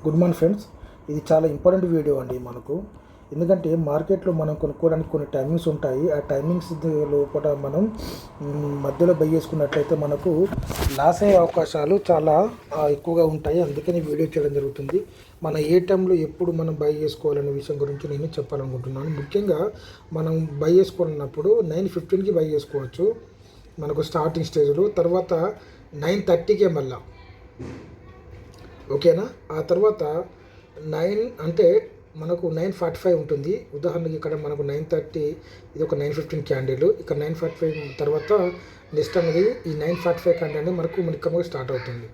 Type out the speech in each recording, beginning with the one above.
Good morning friends. ఇది చాలా important video అండి మనకు. ఎందుకంటే మార్కెట్లో మనం కొనుక్కోవడానికి కొన్ని టైమింగ్స్ ఉంటాయి. ఆ టైమింగ్స్ లోపల మనం మధ్యలో బై చేసుకున్నట్లయితే మనకు లాస్ అయ్యే అవకాశాలు చాలా ఎక్కువగా ఉంటాయి. అందుకని వీడియో చేయడం జరుగుతుంది. మన ఏ టైంలో ఎప్పుడు మనం బై చేసుకోవాలనే విషయం గురించి నేను చెప్పాలనుకుంటున్నాను. ముఖ్యంగా మనం బై చేసుకోవాలన్నప్పుడు 9:15కి బై చేసుకోవచ్చు మనకు స్టార్టింగ్ స్టేజ్లో. తర్వాత 9:30కే మళ్ళీ ఓకేనా. ఆ తర్వాత 9 అంటే మనకు 9:45 ఉంటుంది. ఉదాహరణకి ఇక్కడ మనకు 9:30, ఇది ఒక 9:15 క్యాండిల్. ఇక్కడ 9:45 తర్వాత నెక్స్ట్ అనేది ఈ 9:45 క్యాండిల్ అనేది మనకు స్టార్ట్ అవుతుంది.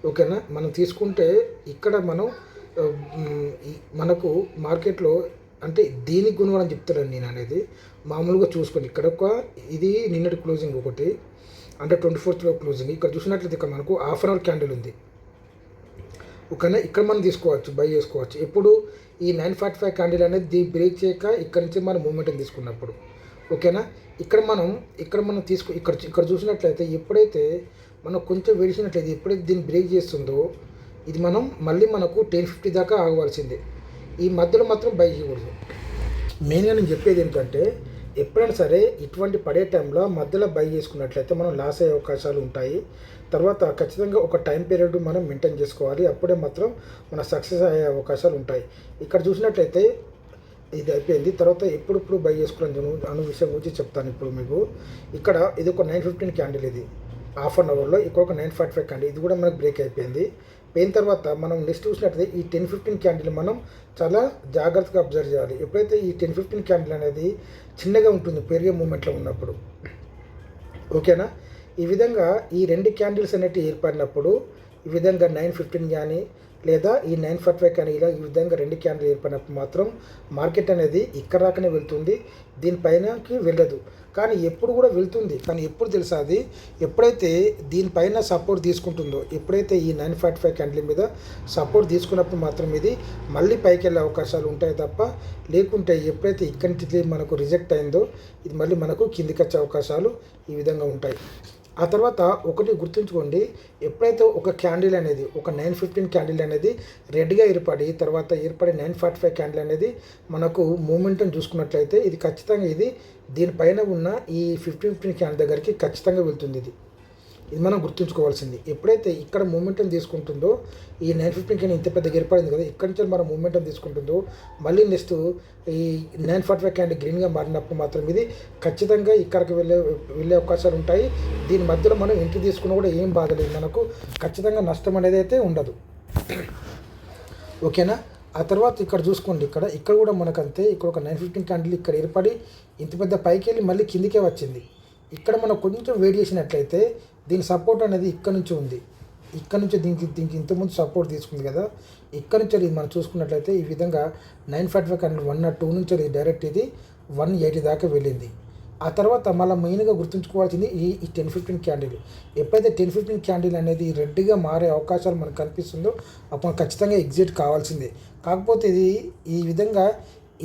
ఓకేనా. మనం తీసుకుంటే ఇక్కడ మనం మనకు మార్కెట్లో అంటే దీనికి గుణం చెప్తాను నేను అనేది మామూలుగా చూసుకోండి. ఇక్కడ ఇది నిన్నటి క్లోజింగ్ ఒకటి, అంటే 24th క్లోజింగ్. ఇక్కడ చూసినట్లయితే ఇక్కడ మనకు హాఫ్ అన్ అవర్ క్యాండిల్ ఉంది. ఓకేనా. ఇక్కడ మనం తీసుకోవచ్చు, బై చేసుకోవచ్చు. ఎప్పుడు ఈ 9:45 క్యాండిల్ అనేది బ్రేక్ చేయక ఇక్కడ నుంచి మనం మూమెంటం తీసుకున్నప్పుడు. ఓకేనా. ఇక్కడ మనం ఇక్కడ చూసినట్లయితే ఎప్పుడైతే మనం కొంచెం వెలిసినట్లయితే ఎప్పుడైతే దీన్ని బ్రేక్ చేస్తుందో ఇది మళ్ళీ మనకు 10:50 దాకా ఆగవలసిందే. ఈ మధ్యలో మాత్రం బై చేయకూడదు. మెయిన్గా నేను చెప్పేది ఏంటంటే ఎప్పుడైనా సరే ఇటువంటి పడే టైంలో మధ్యలో బై చేసుకున్నట్లయితే మనం లాస్ అయ్యే అవకాశాలు ఉంటాయి. తర్వాత ఖచ్చితంగా ఒక టైం పీరియడ్ మనం మెయింటైన్ చేసుకోవాలి. అప్పుడే మాత్రం మన సక్సెస్ అయ్యే అవకాశాలు ఉంటాయి. ఇక్కడ చూసినట్లయితే ఇది అయిపోయింది. తర్వాత ఎప్పుడెప్పుడు బై చేసుకోవడం అనే విషయం గురించి చెప్తాను ఇప్పుడు మీకు. ఇక్కడ ఇది ఒక 9:15 క్యాండిల్, ఇది హాఫ్ అన్ అవర్లో. ఇక్కడ ఒక 9:45 క్యాండిల్, ఇది కూడా మనకు బ్రేక్ అయిపోయింది. పోయిన తర్వాత మనం నెక్స్ట్ చూసినట్లయితే ఈ 10:15 క్యాండిల్ మనం చాలా జాగ్రత్తగా అబ్జర్వ్ చేయాలి. ఎప్పుడైతే ఈ 10:15 క్యాండిల్ అనేది చిన్నగా ఉంటుంది పెరిగే మూమెంట్లో ఉన్నప్పుడు. ఓకేనా. ఈ విధంగా ఈ రెండు క్యాండిల్స్ అనేవి ఏర్పడినప్పుడు ఈ విధంగా 9:15 కానీ లేదా ఈ 9:45 కానీ ఇలా ఈ విధంగా రెండు క్యాండిల్ ఏర్పడినప్పుడు మాత్రం మార్కెట్ అనేది ఇక్కడ దాకానే వెళ్తుంది, దీనిపైనకి వెళ్ళదు. కానీ ఎప్పుడు కూడా వెళ్తుంది. కానీ ఎప్పుడు తెలుసా, అది ఎప్పుడైతే దీనిపైన సపోర్ట్ తీసుకుంటుందో, ఎప్పుడైతే ఈ 9:45 క్యాండిల్ మీద సపోర్ట్ తీసుకున్నప్పుడు మాత్రం ఇది మళ్ళీ పైకి వెళ్ళే అవకాశాలు ఉంటాయి తప్ప, లేకుంటే ఎప్పుడైతే ఇక్కడి నుంచి మనకు రిజెక్ట్ అయిందో ఇది మళ్ళీ మనకు కిందికి వచ్చే అవకాశాలు ఈ విధంగా ఉంటాయి. ఆ తర్వాత ఒకటి గుర్తుంచుకోండి, ఎప్పుడైతే ఒక క్యాండిల్ అనేది ఒక 9:15 క్యాండిల్ అనేది రెడ్గా ఏర్పడి తర్వాత ఏర్పడే 9:45 క్యాండిల్ అనేది మనకు మూమెంటం చూసుకున్నట్లయితే ఇది ఖచ్చితంగా ఇది దీనిపైన ఉన్న ఈ 15 క్యాండిల్ దగ్గరికి ఖచ్చితంగా వెళ్తుంది. ఇది మనం గుర్తుంచుకోవాల్సింది. ఎప్పుడైతే ఇక్కడ మూమెంటం తీసుకుంటుందో ఈ 9:15 క్యాండిల్ ఇంత పెద్దగా ఏర్పడింది కదా, ఇక్కడి నుంచి మనం మూమెంటం తీసుకుంటుందో మళ్ళీ నెక్స్ట్ ఈ 9:45 క్యాండిల్ గ్రీన్గా మారినప్పుడు మాత్రం ఇది ఖచ్చితంగా ఇక్కడికి వెళ్ళే అవకాశాలు ఉంటాయి. దీని మధ్యలో మనం ఎంట్రీ తీసుకున్నా కూడా ఏం బాధలేదు, మనకు ఖచ్చితంగా నష్టం అనేది అయితే ఉండదు. ఓకేనా. ఆ తర్వాత ఇక్కడ చూసుకోండి, ఇక్కడ కూడా మనకంతే. ఇక్కడ ఒక 9:15 క్యాండిల్ ఇక్కడ ఏర్పడి ఇంత పెద్ద పైకి వెళ్ళి మళ్ళీ కిందికే వచ్చింది. ఇక్కడ మనం కొంచెం వెయిట్ చేసినట్లయితే దీని సపోర్ట్ అనేది ఇక్కడ నుంచి ఉంది. ఇక్కడ నుంచి దీనికి ఇంతకుముందు సపోర్ట్ తీసుకుంది కదా, ఇక్కడ నుంచి అది మనం చూసుకున్నట్లయితే ఈ విధంగా 9:45 క్యాండిల్ 102 నుంచి అది డైరెక్ట్ ఇది 180 దాకా వెళ్ళింది. ఆ తర్వాత మళ్ళీ మెయిన్గా గుర్తుంచుకోవాల్సింది ఈ 10:15 క్యాండిల్. ఎప్పుడైతే 10:15 క్యాండిల్ అనేది రెడ్గా మారే అవకాశాలు మనకు కనిపిస్తుందో అప్పుడు ఖచ్చితంగా ఎగ్జిట్ కావాల్సిందే. కాకపోతే ఇది ఈ విధంగా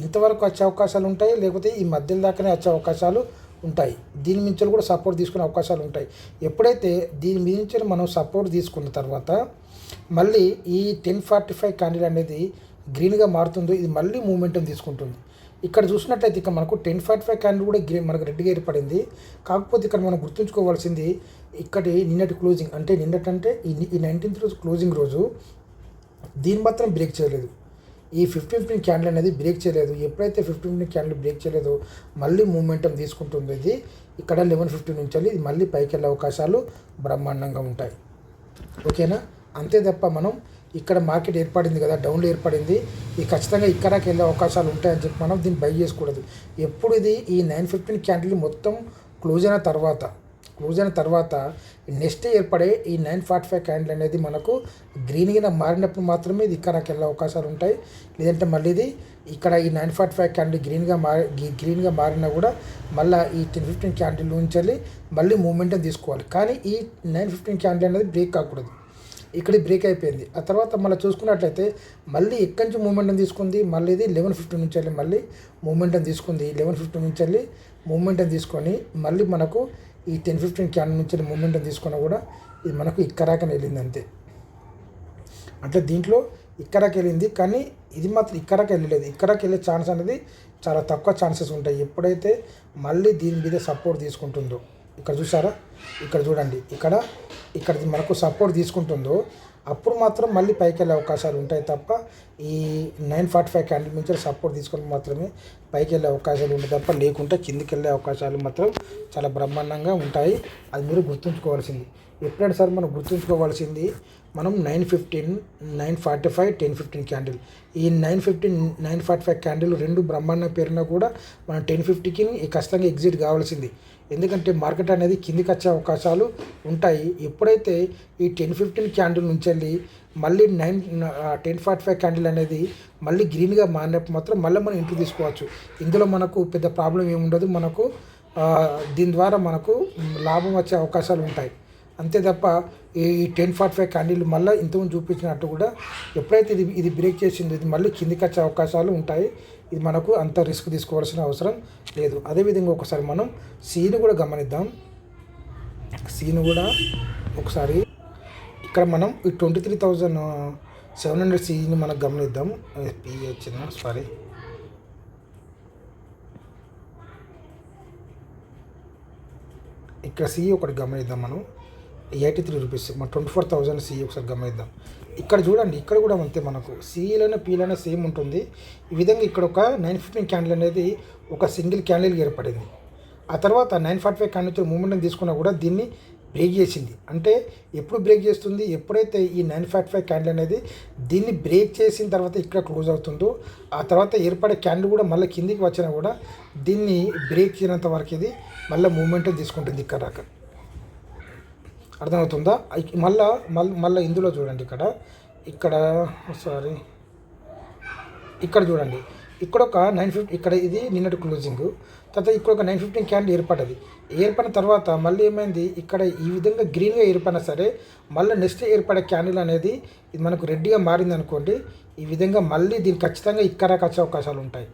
ఇంతవరకు వచ్చే అవకాశాలు ఉంటాయి, లేకపోతే ఈ మధ్యలో దాకానే వచ్చే అవకాశాలు ఉంటాయి. దీని నుంచి కూడా సపోర్ట్ తీసుకునే అవకాశాలు ఉంటాయి. ఎప్పుడైతే దీని మీద నుంచి మనం సపోర్ట్ తీసుకున్న తర్వాత మళ్ళీ ఈ 10:45 క్యాండిల్ అనేది గ్రీన్గా మారుతుందో ఇది మళ్ళీ మూమెంటం తీసుకుంటుంది. ఇక్కడ చూసినట్లయితే ఇక్కడ మనకు 10:45 క్యాండిల్ కూడా మనకు రెడ్గా ఏర్పడింది. కాకపోతే ఇక్కడ మనం గుర్తుంచుకోవాల్సింది ఇక్కడి నిన్నటి క్లోజింగ్, అంటే నిన్నటంటే ఈ 19th రోజు క్లోజింగ్ రోజు దీన్ని మాత్రం బ్రేక్ చేయలేదు. ఈ 15 క్యాండిల్ అనేది బ్రేక్ చేయలేదు. ఎప్పుడైతే 15 క్యాండిల్ బ్రేక్ చేయలేదో మళ్ళీ మూమెంటం తీసుకుంటుంది. ఇది ఇక్కడ 11:50 నుంచి వెళ్ళి ఇది మళ్ళీ పైకి వెళ్ళే అవకాశాలు బ్రహ్మాండంగా ఉంటాయి. ఓకేనా. అంతే తప్ప మనం ఇక్కడ మార్కెట్ ఏర్పడింది కదా, డౌన్లో ఏర్పడింది, ఇది ఖచ్చితంగా ఇక్కడికి వెళ్ళే అవకాశాలు ఉంటాయని చెప్పి మనం దీన్ని బై చేసుకోకూడదు. ఎప్పుడు ఇది ఈ 9:15 క్యాండిల్ మొత్తం క్లోజ్ అయిన తర్వాత నెక్స్ట్ ఏర్పడే ఈ 9:45 క్యాండిల్ అనేది మనకు గ్రీన్గా మారినప్పుడు మాత్రమే ఇది ఇక్కడికి వెళ్ళే అవకాశాలు ఉంటాయి. లేదంటే మళ్ళీ ఇది ఇక్కడ ఈ 9:45 క్యాండిల్ గ్రీన్గా మారినా కూడా మళ్ళీ ఈ 10:15 క్యాండిల్ నుంచి వెళ్ళి మళ్ళీ మూమెంటం తీసుకోవాలి. కానీ ఈ 9:15 క్యాండిల్ అనేది బ్రేక్ కాకూడదు. ఇక్కడ బ్రేక్ అయిపోయింది. ఆ తర్వాత మళ్ళీ చూసుకున్నట్లయితే మళ్ళీ ఎక్కడి నుంచి మూమెంటం తీసుకుంది, మళ్ళీ ఇది 11:50 నుంచి వెళ్ళి మళ్ళీ మూమెంటం తీసుకుంది. 11:50 నుంచి వెళ్ళి మూమెంటం తీసుకొని మళ్ళీ మనకు ఈ 10:15 క్యాండిల్ నుంచి మూమెంటం తీసుకున్నా కూడా ఇది మనకు ఇక్కడాకనే వెళ్ళింది అంతే. అంటే దీంట్లో ఇక్కడికి వెళ్ళింది, కానీ ఇది మాత్రం ఇక్కడికి వెళ్ళలేదు. ఇక్కడికి వెళ్ళే ఛాన్స్ అనేది చాలా తక్కువ ఛాన్సెస్ ఉంటాయి. ఎప్పుడైతే మళ్ళీ దీని మీద సపోర్ట్ తీసుకుంటుందో, ఇక్కడ చూసారా, ఇక్కడ చూడండి, ఇక్కడ మనకు సపోర్ట్ తీసుకుంటుందో అప్పుడు మాత్రం మళ్ళీ పైకి వెళ్ళే అవకాశాలు ఉంటాయి తప్ప ఈ 945 క్యాండిల్ నుంచి సపోర్ట్ తీసుకొని మాత్రమే పైకి వెళ్ళే అవకాశాలు ఉంటాయి తప్ప, లేకుంటే కిందికి వెళ్ళే అవకాశాలు మాత్రం చాలా బ్రహ్మాండంగా ఉంటాయి. అది మీరు గుర్తుంచుకోవాల్సింది. ఎప్పుడైనా సరే మనం గుర్తుంచుకోవాల్సింది, మనం 915, 945, 1015 క్యాండిల్, ఈ 915, 945 క్యాండిల్ రెండు బ్రహ్మాండం పేరున కూడా మనం 1050కి ఖచ్చితంగా ఎగ్జిట్ కావాల్సింది. ఎందుకంటే మార్కెట్ అనేది కిందికి వచ్చే అవకాశాలు ఉంటాయి. ఎప్పుడైతే ఈ 1015 క్యాండిల్ నుంచి వెళ్ళి మళ్ళీ 1045 క్యాండిల్ అనేది మళ్ళీ గ్రీన్గా మారినప్పుడు మాత్రం మళ్ళీ మనం ఇంటికి తీసుకోవచ్చు. ఇందులో మనకు పెద్ద ప్రాబ్లం ఏముండదు. మనకు దీని ద్వారా మనకు లాభం వచ్చే అవకాశాలు ఉంటాయి. అంతే తప్ప ఈ 1045 క్యాండిల్ మళ్ళీ ఇంతకుముందు చూపించినట్టు కూడా ఎప్పుడైతే ఇది బ్రేక్ చేసిందో ఇది మళ్ళీ కిందికి వచ్చే అవకాశాలు ఉంటాయి. ఇది మనకు అంత రిస్క్ తీసుకోవాల్సిన అవసరం లేదు. అదేవిధంగా ఒకసారి మనం సీను కూడా గమనిద్దాం. సీను కూడా ఒకసారి ఇక్కడ మనం ఈ 23,700 సీని మనం గమనిద్దాం. సారీ, ఇక్కడ సి ఒకటి గమనిద్దాం. మనం 83 రూపీస్, మన 24,000 సి ఒకసారి గమనిద్దాం. ఇక్కడ చూడండి, ఇక్కడ కూడా అంతే, మనకు సిలోనే పీలోనే సేమ్ ఉంటుంది. ఈ విధంగా ఇక్కడ ఒక 915 క్యాండిల్ అనేది ఒక సింగిల్ క్యాండిల్ ఏర్పడింది. ఆ తర్వాత 945 క్యాండిల్ మూమెంట్ తీసుకున్నా కూడా దీన్ని బ్రేక్ చేసింది. అంటే ఎప్పుడు బ్రేక్ చేస్తుంది, ఎప్పుడైతే ఈ 945 క్యాండిల్ అనేది దీన్ని బ్రేక్ చేసిన తర్వాత ఇక్కడ క్లోజ్ అవుతుందో ఆ తర్వాత ఏర్పడే క్యాండిల్ కూడా మళ్ళీ కిందికి వచ్చినా కూడా దీన్ని బ్రేక్ చేయనంత వరకు ఇది మళ్ళీ మూమెంట్ తీసుకుంటుంది. ఇక్కడ అర్థమవుతుందా? మళ్ళీ ఇందులో చూడండి, ఇక్కడ చూడండి, ఇక్కడ ఒక 950, ఇక్కడ ఇది నిన్నటి క్లోజింగ్, తర్వాత ఇక్కడ ఒక 915 క్యాండిల్ ఏర్పడ్డది. ఏర్పడిన తర్వాత మళ్ళీ ఏమైంది, ఇక్కడ ఈ విధంగా గ్రీన్గా ఏర్పడినా సరే మళ్ళీ నెక్స్ట్ ఏర్పడే క్యాండిల్ అనేది ఇది మనకు రెడ్గా మారింది అనుకోండి, ఈ విధంగా మళ్ళీ దీనికి ఖచ్చితంగా ఇక్కడ వచ్చే అవకాశాలు ఉంటాయి.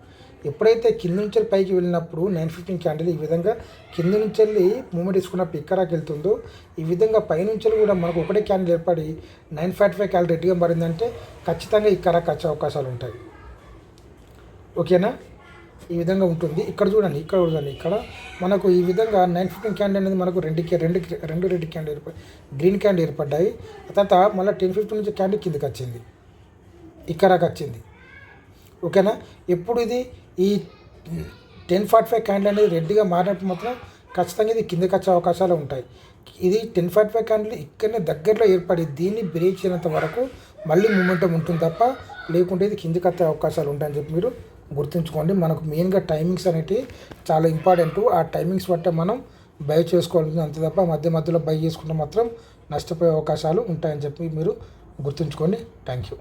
ఎప్పుడైతే కింద నుంచి పైకి వెళ్ళినప్పుడు 915 క్యాండిల్ ఈ విధంగా కింద నుంచి వెళ్ళి మూమెంట్ తీసుకున్నప్పుడు ఇక్కరాకి వెళ్తుందో, ఈ విధంగా పైనుంచి కూడా మనకు ఒకటే క్యాండిల్ ఏర్పడి 945 క్యాండిల్ రెడ్గా మారిందంటే ఖచ్చితంగా ఇక్కరాకి వచ్చే అవకాశాలు ఉంటాయి. ఓకేనా? ఈ విధంగా ఉంటుంది. ఇక్కడ చూడండి, ఇక్కడ మనకు ఈ విధంగా 915 క్యాండిల్ అనేది మనకు రెండు రెడ్ క్యాండిల్ గ్రీన్ క్యాండిల్ ఏర్పడ్డాయి. తర్వాత మళ్ళీ 1050 నుంచి క్యాండిల్ కిందకి వచ్చింది, ఇక్కరాకి వచ్చింది. ఓకేనా? ఎప్పుడు ఇది ఈ 1045 క్యాండిల్ అనేది రెడ్గా మారినప్పుడు మాత్రం ఖచ్చితంగా ఇది కిందకి వచ్చే అవకాశాలు ఉంటాయి. ఇది 1045 క్యాండిల్ ఇక్కడనే దగ్గరలో ఏర్పడి దీన్ని బ్రేక్ చేయనంత వరకు మళ్ళీ మూమెంటం ఉంటుంది తప్ప, లేకుంటే ఇది కిందకి వచ్చే అవకాశాలు ఉంటాయని చెప్పి మీరు గుర్తుంచుకోండి. మనకు మెయిన్గా టైమింగ్స్ అనేవి చాలా ఇంపార్టెంట్. ఆ టైమింగ్స్ బట్టే మనం బై చేసుకోవాలి. అంతే తప్ప మధ్యలో బై చేసుకుంటే మాత్రం నష్టపోయే అవకాశాలు ఉంటాయని చెప్పి మీరు గుర్తుంచుకోండి. Thank you.